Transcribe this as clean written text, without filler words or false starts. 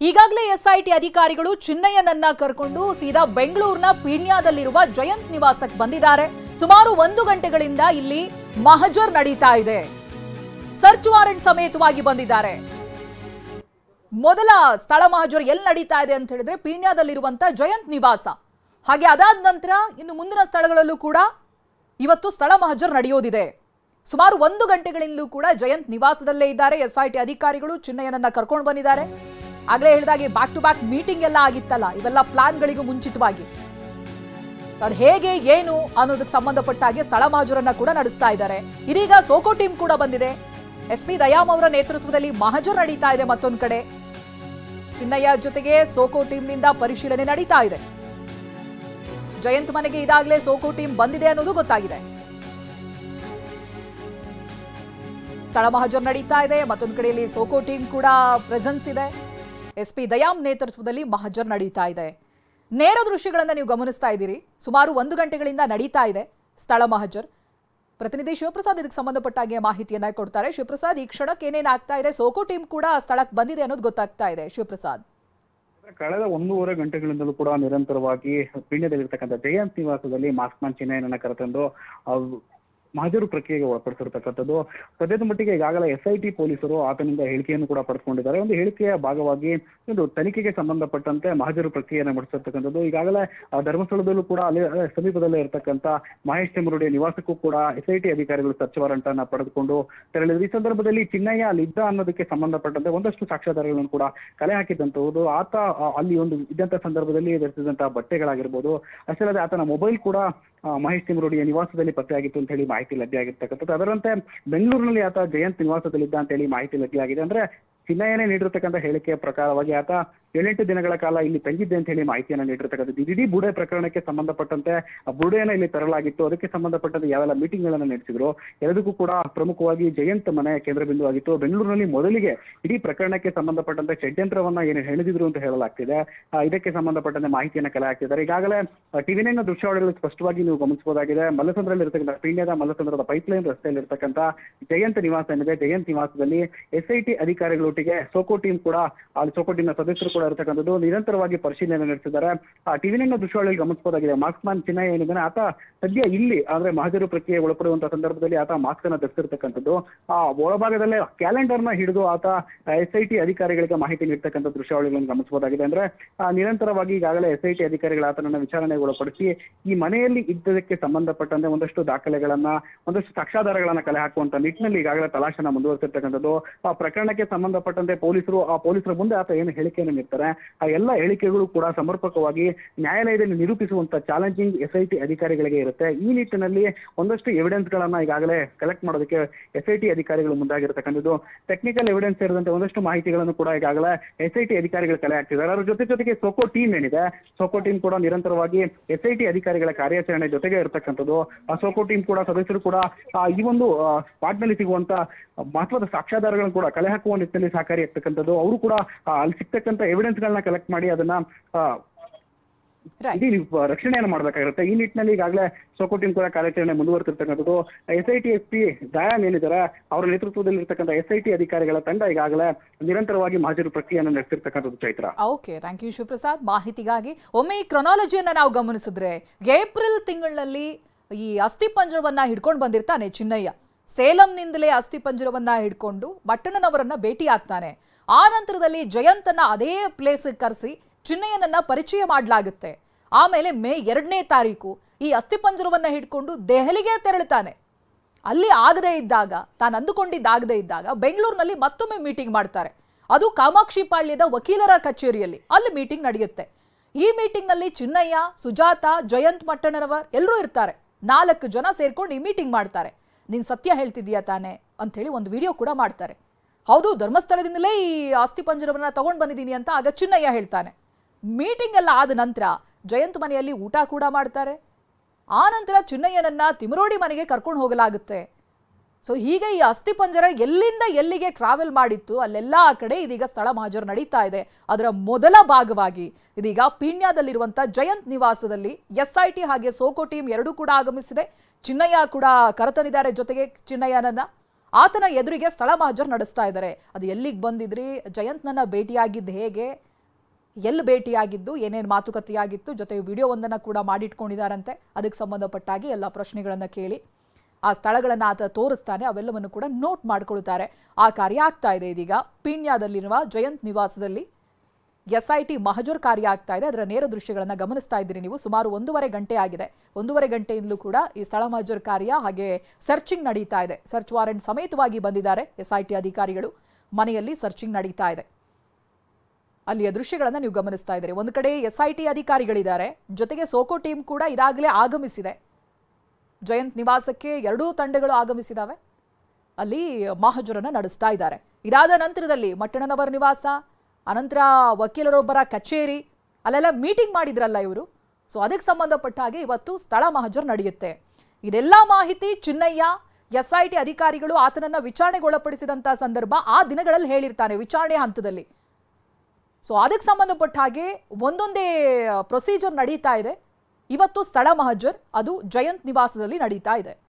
ಈಗಾಗಲೇ ಎಸ್ಐಟಿ ಅಧಿಕಾರಿಗಳು ಚಿನ್ನಯ್ಯನನ್ನ ಕರ್ಕೊಂಡು ಸೀದಾ ಬೆಂಗಳೂರಿನ ಪೀಣ್ಯದಲ್ಲಿರುವ ಜಯಂತ್ ನಿವಾಸಕ್ಕೆ ಬಂದಿದ್ದಾರೆ. ಸುಮಾರು 1 ಗಂಟೆಗಳಿಂದ ಇಲ್ಲಿ ಮಹಜರ್ ನಡೀತಾ ಇದೆ. ಸರ್ಚ್ ವಾರೆಂಟ್ ಸಮೇತವಾಗಿ ಬಂದಿದ್ದಾರೆ. ಮೊದಲ ಸ್ಥಳ ಮಹಜರ್ ಎಲ್ಲಿ ನಡೀತಾ ಇದೆ ಅಂತ ಹೇಳಿದ್ರೆ ಪೀಣ್ಯದಲ್ಲಿರುವಂತ ಜಯಂತ್ ನಿವಾಸ. ಹಾಗೆ ಅದಾದ ನಂತರ ಇನ್ನು ಮುಂದಿನ ಸ್ಥಳಗಳಲ್ಲೂ ಕೂಡ ಇವತ್ತು ಸ್ಥಳ ಮಹಜರ್ ನಡೆಯೋದಿದೆ. ಸುಮಾರು 1 ಗಂಟೆಗಳಿಂದಲೂ ಕೂಡ ಜಯಂತ್ ನಿವಾಸದಲ್ಲೇ ಇದ್ದಾರೆ. ಎಸ್ಐಟಿ ಅಧಿಕಾರಿಗಳು ಚಿನ್ನಯ್ಯನನ್ನ ಕರ್ಕೊಂಡು ಬಂದಿದ್ದಾರೆ. ಆಗಲೇ ಹೇಳಿದಾಗೆ ಬ್ಯಾಕ್ ಟು ಬ್ಯಾಕ್ ಮೀಟಿಂಗ್ ಎಲ್ಲ ಆಗಿತ್ತಲ್ಲ, ಇವೆಲ್ಲ ಪ್ಲಾನ್ಗಳಿಗೂ ಮುಂಚಿತವಾಗಿ ಅದು ಹೇಗೆ ಏನು ಅನ್ನೋದಕ್ಕೆ ಸಂಬಂಧಪಟ್ಟ ಹಾಗೆ ಸ್ಥಳ ಮಹಜರನ್ನ ಕೂಡ ನಡೆಸ್ತಾ ಇದ್ದಾರೆ. ಇದೀಗ ಸೋಕೋ ಟೀಮ್ ಕೂಡ ಬಂದಿದೆ. SP ದಯಾಮ್ ಅವರ ನೇತೃತ್ವದಲ್ಲಿ ಮಹಜರ್ ನಡೀತಾ ಇದೆ. ಮತ್ತೊಂದು ಕಡೆ ಚಿನ್ನಯ್ಯ ಜೊತೆಗೆ ಸೋಕೋ ಟೀಮ್ನಿಂದ ಪರಿಶೀಲನೆ ನಡೀತಾ ಇದೆ. ಜಯಂತ್ ಮನೆಗೆ ಇದಾಗಲೇ ಸೋಕೋ ಟೀಮ್ ಬಂದಿದೆ ಅನ್ನೋದು ಗೊತ್ತಾಗಿದೆ. ಸ್ಥಳ ಮಹಜರ್ ನಡೀತಾ ಇದೆ. ಮತ್ತೊಂದು ಕಡೆಯಲ್ಲಿ ಸೋಕೋ ಟೀಮ್ ಕೂಡ ಪ್ರೆಸೆನ್ಸ್ ಇದೆ. SP ದಯಾಮ್ ನೇತೃತ್ವದಲ್ಲಿ ಮಹಜರ್ ನಡೀತಾ ಇದೆ. ನೇರ ದೃಶ್ಯಗಳನ್ನು ನೀವು ಗಮನಿಸ್ತಾ ಇದ್ದೀರಿ. ಸುಮಾರು 1 ಗಂಟೆಗಳಿಂದ ನಡೀತಾ ಇದೆ ಸ್ಥಳ ಮಹಜರ್. ಪ್ರತಿನಿಧಿ ಶಿವಪ್ರಸಾದ್ ಇದಕ್ಕೆ ಸಂಬಂಧಪಟ್ಟ ಹಾಗೆ ಮಾಹಿತಿಯನ್ನ ಕೊಡ್ತಾರೆ. ಶಿವಪ್ರಸಾದ್, ಈ ಕ್ಷಣಕ್ಕೆ ಏನೇನು ಆಗ್ತಾ ಇದೆ? ಸೋಕೋ ಟೀಮ್ ಕೂಡ ಸ್ಥಳಕ್ಕೆ ಬಂದಿದೆ ಅನ್ನೋದು ಗೊತ್ತಾಗ್ತಾ ಇದೆ. ಶಿವಪ್ರಸಾದ್, ಕಳೆದ 1.5 ಗಂಟೆಗಳಿಂದಲೂ ಕೂಡ ನಿರಂತರವಾಗಿ ಪೀಣ್ಯದಲ್ಲಿರ್ತಕ್ಕಂಥ ಜಯಂತ್ ನಿವಾಸದಲ್ಲಿ ಮಾಸ್ಕ್ಮನ್ ಚಿನ್ನಯ್ಯನನ್ನ ಕರೆತಂದು ಮಹಜರು ಪ್ರಕ್ರಿಯೆಗೆ ಒಳಪಡಿಸಿರ್ತಕ್ಕಂಥದ್ದು. ಸದ್ಯದ ಮಟ್ಟಿಗೆ ಈಗಾಗಲೇ SIT ಪೊಲೀಸರು ಆತನಿಂದ ಹೇಳಿಕೆಯನ್ನು ಕೂಡ ಪಡೆದುಕೊಂಡಿದ್ದಾರೆ. ಒಂದು ಹೇಳಿಕೆಯ ಭಾಗವಾಗಿ ಒಂದು ತನಿಖೆಗೆ ಸಂಬಂಧಪಟ್ಟಂತೆ ಮಹಜರು ಪ್ರಕ್ರಿಯೆಯನ್ನು ನಡೆಸಿರ್ತಕ್ಕಂಥದ್ದು. ಈಗಾಗಲೇ ಧರ್ಮಸ್ಥಳದಲ್ಲೂ ಕೂಡ ಅಲ್ಲಿ ಸಮೀಪದಲ್ಲೇ ಇರತಕ್ಕಂಥ ಮಹೇಶ್ ತೆಮರುಡಿಯ ನಿವಾಸಕ್ಕೂ ಕೂಡ SIT ಅಧಿಕಾರಿಗಳು ಸರ್ಚ್ ವಾರೆಂಟ್ ಅನ್ನ ಪಡೆದುಕೊಂಡು ತೆರಳಿದ್ರು. ಈ ಸಂದರ್ಭದಲ್ಲಿ ಚಿನ್ನಯ್ಯ ಅಲ್ಲಿದ್ದ ಅನ್ನೋದಕ್ಕೆ ಸಂಬಂಧಪಟ್ಟಂತೆ ಒಂದಷ್ಟು ಸಾಕ್ಷ್ಯಾಧಾರಗಳನ್ನು ಕೂಡ ಕಲೆ ಹಾಕಿದ್ದಂತಹುದು. ಆತ ಅಲ್ಲಿ ಒಂದು ಇದ್ದಂತ ಸಂದರ್ಭದಲ್ಲಿ ಧರಿಸಿದಂತಹ ಬಟ್ಟೆಗಳಾಗಿರ್ಬೋದು, ಅಷ್ಟೇ ಅಲ್ಲದೆ ಆತನ ಮೊಬೈಲ್ ಕೂಡ ಮಹೇಶ್ ತೆಮರುಡಿಯ ನಿವಾಸದಲ್ಲಿ ಪತ್ತೆಯಾಗಿತ್ತು ಅಂತ ಹೇಳಿ ಮಾಹಿತಿ ಲಭ್ಯ ಆಗಿರ್ತಕ್ಕಂಥದ್ದು. ಅದರಂತೆ ಬೆಂಗಳೂರಿನಲ್ಲಿ ಆತ ಜಯಂತ್ ನಿವಾಸದಲ್ಲಿದ್ದ ಅಂತ ಹೇಳಿ ಮಾಹಿತಿ ಲಭ್ಯ ಆಗಿದೆ. ಅಂದ್ರೆ ಚಿನ್ನಯ್ಯನೇ ನೀಡಿರ್ತಕ್ಕಂಥ ಹೇಳಿಕೆಯ ಪ್ರಕಾರವಾಗಿ ಆತ 7-8 ದಿನಗಳ ಕಾಲ ಇಲ್ಲಿ ತಂಗಿದ್ದೆ ಅಂತ ಹೇಳಿ ಮಾಹಿತಿಯನ್ನು ನೀಡಿರ್ತಕ್ಕಂಥದ್ದು. ಇಡೀ ಬುಡೆ ಪ್ರಕರಣಕ್ಕೆ ಸಂಬಂಧಪಟ್ಟಂತೆ ಆ ಬುಡೆಯನ್ನ ಇಲ್ಲಿ ತರಲಾಗಿತ್ತು. ಅದಕ್ಕೆ ಸಂಬಂಧಪಟ್ಟಂತೆ ಯಾವೆಲ್ಲ ಮೀಟಿಂಗ್ ಗಳನ್ನ ನಡೆಸಿದ್ರು ಎಲ್ಲದಕ್ಕೂ ಕೂಡ ಪ್ರಮುಖವಾಗಿ ಜಯಂತ್ ಮನೆ ಕೇಂದ್ರ ಬಿಂದು ಆಗಿತ್ತು. ಬೆಂಗಳೂರಿನಲ್ಲಿ ಮೊದಲಿಗೆ ಇಡೀ ಪ್ರಕರಣಕ್ಕೆ ಸಂಬಂಧಪಟ್ಟಂತೆ ಷಡ್ಯಂತ್ರವನ್ನ ಏನು ಹೇಳಿದ್ರು ಅಂತ ಹೇಳಲಾಗ್ತಿದೆ. ಇದಕ್ಕೆ ಸಂಬಂಧಪಟ್ಟಂತೆ ಮಾಹಿತಿಯನ್ನು ಕಲೆ ಹಾಕ್ತಿದ್ದಾರೆ. ಈಗಾಗಲೇ TV9 ದೃಶ್ಯಾವಳಿಗಳು ಸ್ಪಷ್ಟವಾಗಿ ನೀವು ಗಮನಿಸಬಹುದಾಗಿದೆ. ಮಲ್ಲಸಂದ್ರಲ್ಲಿ ಇರತಕ್ಕಂಥ ಪೀಣ್ಯದ ಮಲ್ಲಸಂದ್ರದ ಪೈಪ್ಲೈನ್ ರಸ್ತೆಯಲ್ಲಿ ಇರತಕ್ಕಂಥ ಜಯಂತ್ ನಿವಾಸ ಏನಿದೆ, ಜಯಂತ್ ನಿವಾಸದಲ್ಲಿ SIT ಅಧಿಕಾರಿಗಳೊಟ್ಟಿಗೆ ಸೋಕೋ ಟೀಮ್ ಕೂಡ ಅಲ್ಲಿ ಸೋಕೋ ಟೀಮ್ನ ಸದಸ್ಯರು ಕೂಡ ಇರತಕ್ಕಂಥದ್ದು ನಿರಂತರವಾಗಿ ಪರಿಶೀಲನೆ ನಡೆಸಿದ್ದಾರೆ. TV9 ದೃಶ್ಯಾವಳಿಯಲ್ಲಿ ಗಮನಿಸಬಹುದಾಗಿದೆ. ಮಾಸ್ಕ್ಮನ್ ಚಿನ್ನಯ್ಯ ಏನಿದ್ದಾನೆ ಆತ ಸದ್ಯ ಇಲ್ಲಿ ಅಂದ್ರೆ ಮಹಜರು ಪ್ರಕ್ರಿಯೆ ಒಳಪಡುವಂತಹ ಸಂದರ್ಭದಲ್ಲಿ ಆತ ಮಾಸ್ಕ್ ಅನ್ನ ಧರಿಸಿರ್ತಕ್ಕಂಥದ್ದು. ಆ ಒಳಭಾಗದಲ್ಲೇ ಕ್ಯಾಲೆಂಡರ್ ನ ಹಿಡಿದು ಆತ SIT ಅಧಿಕಾರಿಗಳಿಗೆ ಮಾಹಿತಿ ನೀಡ್ತಕ್ಕಂಥ ದೃಶ್ಯಾವಳಿಗಳನ್ನು ಗಮನಿಸಬಹುದಾಗಿದೆ. ಅಂದ್ರೆ ನಿರಂತರವಾಗಿ ಈಗಾಗಲೇ SIT ಅಧಿಕಾರಿಗಳ ಆತನನ್ನ ವಿಚಾರಣೆಗೆ ಒಳಪಡಿಸಿ ಈ ಮನೆಯಲ್ಲಿ ಇದ್ದದಕ್ಕೆ ಸಂಬಂಧಪಟ್ಟಂತೆ ಒಂದಷ್ಟು ದಾಖಲೆಗಳನ್ನ ಒಂದಷ್ಟು ಸಾಕ್ಷ್ಯಾಧಾರಗಳನ್ನ ಕಲೆ ಹಾಕುವಂತ ನಿಟ್ಟಿನಲ್ಲಿ ಈಗಾಗಲೇ ತಲಾಶನ ಮುಂದುವರೆಸಿರ್ತಕ್ಕಂಥದ್ದು. ಆ ಪ್ರಕರಣಕ್ಕೆ ಸಂಬಂಧಪಟ್ಟಂತೆ ಪೊಲೀಸರ ಮುಂದೆ ಆತ ಏನು ಹೇಳಿಕೆಯನ್ನು ನೀಡ್ತಾರೆ ಆ ಎಲ್ಲ ಹೇಳಿಕೆಗಳು ಕೂಡ ಸಮರ್ಪಕವಾಗಿ ನ್ಯಾಯಾಲಯದಲ್ಲಿ ನಿರೂಪಿಸುವಂತ ಚಾಲೆಂಜಿಂಗ್ SIT ಅಧಿಕಾರಿಗಳಿಗೆ ಇರುತ್ತೆ. ಈ ನಿಟ್ಟಿನಲ್ಲಿ ಒಂದಷ್ಟು ಎವಿಡೆನ್ಸ್ ಗಳನ್ನ ಈಗಾಗಲೇ ಕಲೆಕ್ಟ್ ಮಾಡೋದಕ್ಕೆ SIT ಅಧಿಕಾರಿಗಳು ಮುಂದಾಗಿರ್ತಕ್ಕಂಥದ್ದು. ಟೆಕ್ನಿಕಲ್ ಎವಿಡೆನ್ಸ್ ಸೇರಿದಂತೆ ಒಂದಷ್ಟು ಮಾಹಿತಿಗಳನ್ನು ಕೂಡ ಈಗಾಗಲೇ SIT ಅಧಿಕಾರಿಗಳು ಕಲೆ ಹಾಕ್ತಿದ್ದಾರೆ. ಅದರ ಜೊತೆಗೆ ಸೋಕೋ ಟೀಮ್ ಏನಿದೆ, ಸೋಕೋ ಟೀಮ್ ಕೂಡ ನಿರಂತರವಾಗಿ SIT ಅಧಿಕಾರಿಗಳ ಕಾರ್ಯಾಚರಣೆ ಜೊತೆಗೆ ಇರತಕ್ಕಂಥದ್ದು. ಆ ಸೋಕೋ ಟೀಮ್ ಕೂಡ ಸದಸ್ಯರು ಕೂಡ ಈ ಒಂದು ಸ್ಪಾಟ್ ನಲ್ಲಿ ಸಿಗುವಂತ ಮಹತ್ವದ ಸಾಕ್ಷ್ಯಾಧಾರಗಳನ್ನು ಕೂಡ ಕಲೆ ಹಾಕುವ ನಿಟ್ಟಿನಲ್ಲಿ ಸಹಕಾರಿಯಾಗ್ತಕ್ಕಂಥದ್ದು. ಅವರು ಕೂಡ ಅಲ್ಲಿ ಸಿಗ್ತಕ್ಕಂಥ ಎವಿಡೆನ್ಸ್ ಗಳನ್ನ ಕಲೆಕ್ಟ್ ಮಾಡಿ ಅದನ್ನ ಇಡೀ ರಕ್ಷಣೆಯನ್ನು ಮಾಡಬೇಕಾಗಿರುತ್ತೆ. ಈ ನಿಟ್ಟಿನಲ್ಲಿ ಈಗಾಗಲೇ ಸೋಕೋ ಟೀಮ್ ಕೂಡ ಕಾರ್ಯಾಚರಣೆ ಮುಂದುವರೆತಿರ್ತಕ್ಕಂಥದ್ದು. SIT SP ದಯಾಮ್ ಏನಿದ್ದಾರೆ ಅವರ ನೇತೃತ್ವದಲ್ಲಿ ಇರ್ತಕ್ಕಂಥ SIT ಅಧಿಕಾರಿಗಳ ತಂಡ ಈಗಾಗಲೇ ನಿರಂತರವಾಗಿ ಮಹಜರು ಪ್ರಕ್ರಿಯೆಯನ್ನು ನಡೆಸಿರ್ತಕ್ಕಂಥದ್ದು. Chaitra, okay, thank you Shivaprasad ಮಾಹಿತಿಗಾಗಿ. ಒಮ್ಮೆ ಈ ಕ್ರೊನಾಲಜಿಯನ್ನ ನಾವು ಗಮನಿಸಿದ್ರೆ ಏಪ್ರಿಲ್ ತಿಂಗಳಲ್ಲಿ ಈ ಅಸ್ಥಿ ಪಂಜರವನ್ನ ಹಿಡ್ಕೊಂಡು ಬಂದಿರ್ತಾನೆ ಚಿನ್ನಯ್ಯ. ಸೇಲಂನಿಂದಲೇ ಅಸ್ಥಿ ಪಂಜರವನ್ನ ಹಿಡ್ಕೊಂಡು ಬಟ್ಟಣ್ಣನವರನ್ನ ಭೇಟಿ ಆಗ್ತಾನೆ. ಆ ನಂತರದಲ್ಲಿ ಜಯಂತನ ಅದೇ ಪ್ಲೇಸ್ ಕರೆಸಿ ಚಿನ್ನಯ್ಯನನ್ನ ಪರಿಚಯ ಮಾಡಲಾಗುತ್ತೆ. ಆಮೇಲೆ ಮೇ 2ನೇ ತಾರೀಕು ಈ ಅಸ್ಥಿಪಂಜರವನ್ನ ಹಿಡ್ಕೊಂಡು ದೆಹಲಿಗೆ ತೆರಳುತ್ತಾನೆ. ಅಲ್ಲಿ ಆಗದೇ ಇದ್ದಾಗ, ತಾನು ಅಂದುಕೊಂಡಿದ್ದಾಗದೇ ಇದ್ದಾಗ ಬೆಂಗಳೂರಿನಲ್ಲಿ ಮತ್ತೊಮ್ಮೆ ಮೀಟಿಂಗ್ ಮಾಡ್ತಾರೆ. ಅದು ಕಾಮಾಕ್ಷಿ ಪಾಳ್ಯದ ವಕೀಲರ ಕಚೇರಿಯಲ್ಲಿ ಅಲ್ಲಿ ಮೀಟಿಂಗ್ ನಡೆಯುತ್ತೆ. ಈ ಮೀಟಿಂಗ್ನಲ್ಲಿ ಚಿನ್ನಯ್ಯ, ಸುಜಾತ, ಜಯಂತ್ ಮಟ್ಟಣ್ಣನವರ್ ಎಲ್ಲರೂ ಇರ್ತಾರೆ. 4 ಜನ ಸೇರ್ಕೊಂಡು ಈ ಮೀಟಿಂಗ್ ಮಾಡ್ತಾರೆ. ನೀನು ಸತ್ಯ ಹೇಳ್ತಿದ್ದೀಯಾ ತಾನೆ ಅಂಥೇಳಿ ಒಂದು ವಿಡಿಯೋ ಕೂಡ ಮಾಡ್ತಾರೆ. ಹೌದು, ಧರ್ಮಸ್ಥಳದಿಂದಲೇ ಈ ಅಸ್ಥಿ ಪಂಜರವನ್ನ ತಗೊಂಡು ಬಂದಿದ್ದೀನಿ ಅಂತ ಆಗ ಚಿನ್ನಯ್ಯ ಹೇಳ್ತಾನೆ. ಮೀಟಿಂಗ್ ಎಲ್ಲ ಆದ ನಂತರ ಜಯಂತ್ ಮನೆಯಲ್ಲಿ ಊಟ ಕೂಡ ಮಾಡ್ತಾರೆ. ಆ ನಂತರ ಚಿನ್ನಯ್ಯನನ್ನ ತಿಮರೋಡಿ ಮನೆಗೆ ಕರ್ಕೊಂಡು ಹೋಗಲಾಗುತ್ತೆ. ಸೊ ಹೀಗೆ ಈ ಅಸ್ಥಿ ಪಂಜರ ಎಲ್ಲಿಂದ ಎಲ್ಲಿಗೆ ಟ್ರಾವೆಲ್ ಮಾಡಿತ್ತು ಅಲ್ಲೆಲ್ಲ ಕಡೆ ಇದೀಗ ಸ್ಥಳ ಮಹಜರು ನಡೀತಾ ಇದೆ. ಅದರ ಮೊದಲ ಭಾಗವಾಗಿ ಇದೀಗ ಪೀಣ್ಯದಲ್ಲಿರುವಂಥ ಜಯಂತ್ ನಿವಾಸದಲ್ಲಿ SIT ಹಾಗೆ ಸೋಕೋ ಟೀಮ್ ಎರಡೂ ಕೂಡ ಆಗಮಿಸಿದೆ. ಚಿನ್ನಯ್ಯ ಕೂಡ ಕರೆತಂದಿದ್ದಾರೆ ಜೊತೆಗೆ ಚಿನ್ನಯ್ಯನನ್ನ. ಆತನ ಎದುರಿಗೆ ಸ್ಥಳ ಮಹಜರ್ ನಡೆಸ್ತಾ ಇದ್ದಾರೆ. ಅದು ಎಲ್ಲಿಗೆ ಬಂದಿದ್ರಿ, ಜಯಂತ್ನನ್ನ ಭೇಟಿಯಾಗಿದ್ದು ಹೇಗೆ, ಎಲ್ಲಿ ಭೇಟಿಯಾಗಿದ್ದು, ಏನೇನು ಮಾತುಕತೆಯಾಗಿತ್ತು, ಜೊತೆ ವಿಡಿಯೋವೊಂದನ್ನು ಕೂಡ ಮಾಡಿಟ್ಕೊಂಡಿದ್ದಾರಂತೆ. ಅದಕ್ಕೆ ಸಂಬಂಧಪಟ್ಟಾಗಿ ಎಲ್ಲ ಪ್ರಶ್ನೆಗಳನ್ನು ಕೇಳಿ ಆ ಸ್ಥಳಗಳನ್ನು ಆತ ತೋರಿಸ್ತಾನೆ, ಅವೆಲ್ಲವನ್ನು ಕೂಡ ನೋಟ್ ಮಾಡ್ಕೊಳ್ತಾರೆ. ಆ ಕಾರ್ಯ ಆಗ್ತಾ ಇದೆ ಇದೀಗ ಪೀಣ್ಯದಲ್ಲಿರುವ ಜಯಂತ್ ನಿವಾಸದಲ್ಲಿ. SIT ಮಹಜರ್ ಕಾರ್ಯ ಆಗ್ತಾ ಇದೆ. ಅದರ ನೇರ ದೃಶ್ಯಗಳನ್ನು ಗಮನಿಸ್ತಾ ಇದ್ದೀರಿ ನೀವು. ಸುಮಾರು 1.5 ಗಂಟೆ ಆಗಿದೆ. 1.5 ಗಂಟೆಯಿಂದಲೂ ಕೂಡ ಈ ಸ್ಥಳ ಮಹಜರ್ ಕಾರ್ಯ ಹಾಗೆ ಸರ್ಚಿಂಗ್ ನಡೀತಾ ಇದೆ. ಸರ್ಚ್ ವಾರೆಂಟ್ ಸಮೇತವಾಗಿ ಬಂದಿದ್ದಾರೆ SIT ಅಧಿಕಾರಿಗಳು. ಮನೆಯಲ್ಲಿ ಸರ್ಚಿಂಗ್ ನಡೀತಾ ಇದೆ. ಅಲ್ಲಿಯ ದೃಶ್ಯಗಳನ್ನು ನೀವು ಗಮನಿಸ್ತಾ ಇದ್ದೀರಿ. ಒಂದು ಕಡೆ SIT ಅಧಿಕಾರಿಗಳಿದ್ದಾರೆ, ಜೊತೆಗೆ ಸೋಕೋ ಟೀಮ್ ಕೂಡ ಇದಾಗಲೇ ಆಗಮಿಸಿದೆ. ಜಯಂತ್ ನಿವಾಸಕ್ಕೆ 2 ತಂಡಗಳು ಆಗಮಿಸಿದಾವೆ. ಅಲ್ಲಿ ಮಹಜರನ್ನು ನಡೆಸ್ತಾ ಇದ್ದಾರೆ. ಇದಾದ ನಂತರದಲ್ಲಿ ಮಟ್ಟಣ್ಣನವರ ನಿವಾಸ, ಅನಂತರ ವಕೀಲರೊಬ್ಬರ ಕಚೇರಿ, ಅಲ್ಲೆಲ್ಲ ಮೀಟಿಂಗ್ ಮಾಡಿದ್ರಲ್ಲ ಇವರು. ಸೊ ಅದಕ್ಕೆ ಸಂಬಂಧಪಟ್ಟ ಹಾಗೆ ಇವತ್ತು ಸ್ಥಳ ಮಹಜರ್ ನಡೆಯುತ್ತೆ. ಇದೆಲ್ಲ ಮಾಹಿತಿ ಚಿನ್ನಯ್ಯ SIT ಅಧಿಕಾರಿಗಳು ಆತನನ್ನ ವಿಚಾರಣೆಗೊಳಪಡಿಸಿದಂಥ ಸಂದರ್ಭ ಆ ದಿನಗಳಲ್ಲಿ ಹೇಳಿರ್ತಾನೆ ವಿಚಾರಣೆ ಹಂತದಲ್ಲಿ. ಸೊ ಅದಕ್ಕೆ ಸಂಬಂಧಪಟ್ಟ ಹಾಗೆ ಒಂದೊಂದೇ ಪ್ರೊಸೀಜರ್ ನಡೀತಾ ಇದೆ. ಇವತ್ತು ಸ್ಥಳ ಮಹಜರ್ ಅದು ಜಯಂತ್ ನಿವಾಸದಲ್ಲಿ ನಡೀತಾ ಇದೆ.